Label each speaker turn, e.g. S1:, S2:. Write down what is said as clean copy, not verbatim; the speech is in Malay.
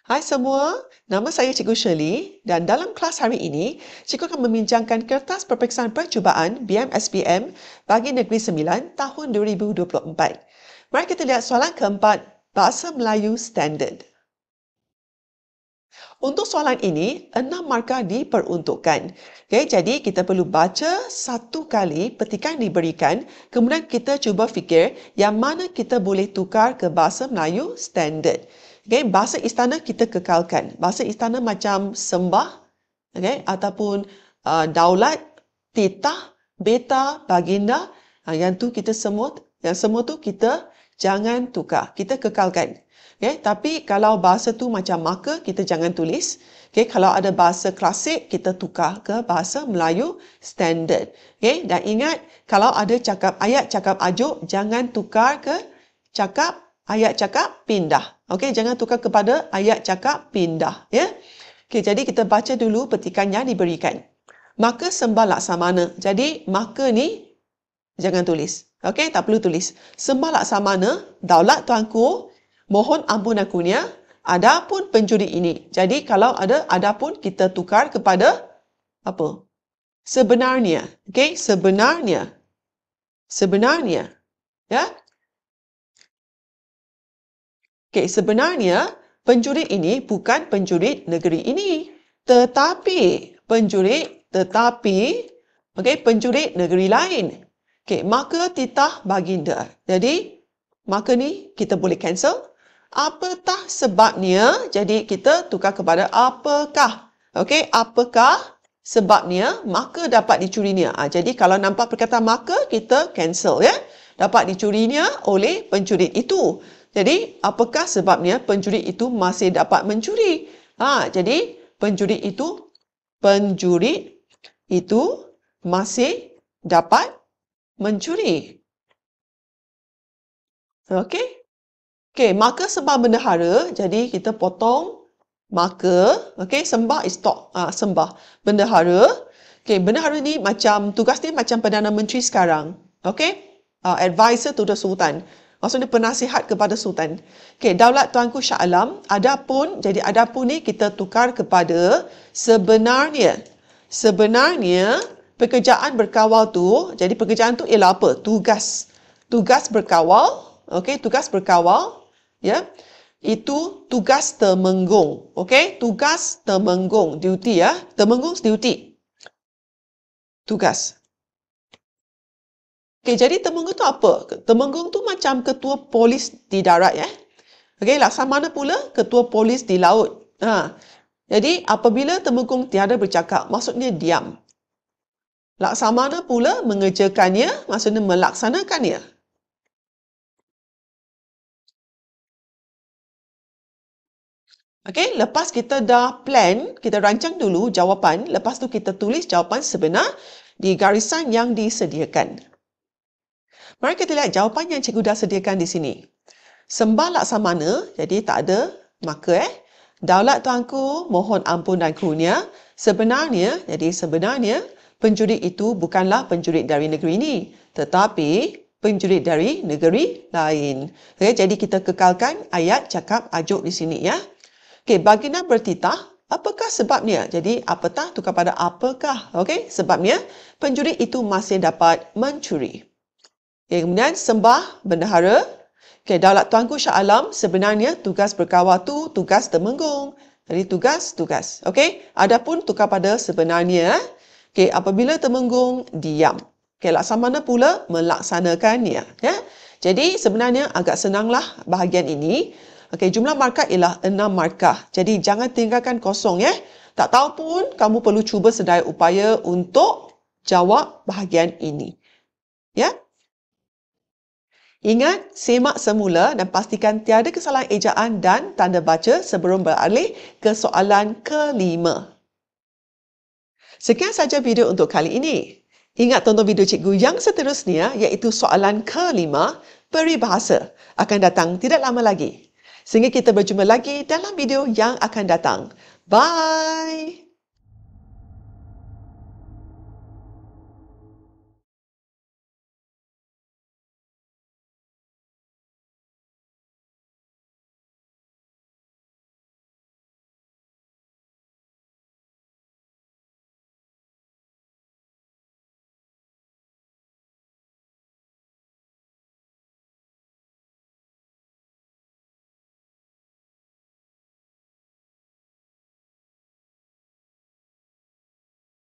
S1: Hai semua, nama saya Cikgu Shirley dan dalam kelas hari ini, Cikgu akan membincangkan kertas peperiksaan percubaan BMSPM bagi Negeri Sembilan tahun 2024. Mari kita lihat soalan keempat, Bahasa Melayu Standard. Untuk soalan ini, 6 markah diperuntukkan. Okay, jadi kita perlu baca satu kali petikan diberikan, kemudian kita cuba fikir yang mana kita boleh tukar ke Bahasa Melayu Standard. Okay, bahasa istana kita kekalkan. Bahasa istana macam sembah, okay, ataupun daulat, titah, beta, baginda. Yang tu kita semua tu kita jangan tukar. Kita kekalkan. Okay, tapi kalau bahasa tu macam marker, kita jangan tulis. Okay, kalau ada bahasa klasik, kita tukar ke Bahasa Melayu Standard. Okay, dan ingat, kalau ada ayat cakap ajuk, jangan tukar ke ayat cakap pindah. Okey, jangan tukar kepada ayat cakap pindah, ya. Okey, jadi kita baca dulu petikan yang diberikan. Maka sembah laksamana. Jadi, maka ni jangan tulis. Okey, tak perlu tulis. Sembah laksamana, daulat tuanku, mohon ampun akunya, adapun penjuri ini. Jadi, kalau ada adapun, kita tukar kepada apa? Sebenarnya. Okey, sebenarnya. Sebenarnya. Ya. Okay, sebenarnya penjuri ini bukan penjuri negeri ini, tetapi penjuri negeri lain. Okay, maka titah baginda. Jadi maka ni kita boleh cancel. Apatah sebabnya? Jadi kita tukar kepada apakah. Okay, apakah sebabnya maka dapat dicurinya. Jadi kalau nampak perkataan maka kita cancel, ya. Dapat dicurinya oleh pencuri itu. Jadi, apakah sebabnya pencuri itu masih dapat mencuri? Jadi, pencuri itu masih dapat mencuri. Okey? Okey, maka sembah bendahara. Jadi, kita potong maka. Okey, sembah is talk. Sembah bendahara. Okey, bendahara ni macam, tugas dia macam Perdana Menteri sekarang. Okey? Advisor to the Sultan. Maksudnya penasihat kepada Sultan. Okey, daulat tuanku Shah Alam. Adapun, jadi adapun ni kita tukar kepada sebenarnya. Sebenarnya, pekerjaan berkawal tu, jadi pekerjaan tu ialah apa? Tugas. Tugas berkawal. Okey, tugas berkawal. Ya. Itu tugas temenggung. Okey, tugas temenggung. Duty, ya. Temenggung duty. Tugas. Okay, jadi temenggung tu apa? Temenggung tu macam ketua polis di darat, ya. Okay, laksamana pula ketua polis di laut. Jadi, apabila temenggung tiada bercakap, maksudnya diam. Laksamana pula mengerjakannya, maksudnya melaksanakannya. Okay, lepas kita dah plan, kita rancang dulu jawapan, lepas tu kita tulis jawapan sebenar di garisan yang disediakan. Mari kita lihat jawapan yang cikgu dah sediakan di sini. Sembah laksamana, jadi tak ada maka. Daulat tuanku, mohon ampun dan kurnia. Sebenarnya, penjuri itu bukanlah penjuri dari negeri ini, tetapi penjuri dari negeri lain. Okay, jadi kita kekalkan ayat cakap ajuk di sini, ya. Okay, baginda bertitah. Apakah sebabnya? Jadi, apatah tukar pada apakah. Okay, sebabnya penjuri itu masih dapat mencuri. Okay, kemudian sembah bendahara. Okay, daulat tuanku Shah Alam, sebenarnya tugas berkawal tu tugas temenggung. Jadi tugas. Okay, adapun tukar pada sebenarnya. Okay, apabila temenggung diam. Okay, laksamana pula melaksanakannya. Ya. Jadi sebenarnya agak senanglah bahagian ini. Okay, jumlah markah ialah 6 markah. Jadi jangan tinggalkan kosong, ya. Tak tahu pun kamu perlu cuba sedaya upaya untuk jawab bahagian ini. Ya. Ingat, semak semula dan pastikan tiada kesalahan ejaan dan tanda baca sebelum beralih ke soalan kelima. Sekian sahaja video untuk kali ini. Ingat tonton video cikgu yang seterusnya iaitu soalan kelima, peribahasa. Akan datang tidak lama lagi. Sehingga kita berjumpa lagi dalam video yang akan datang. Bye!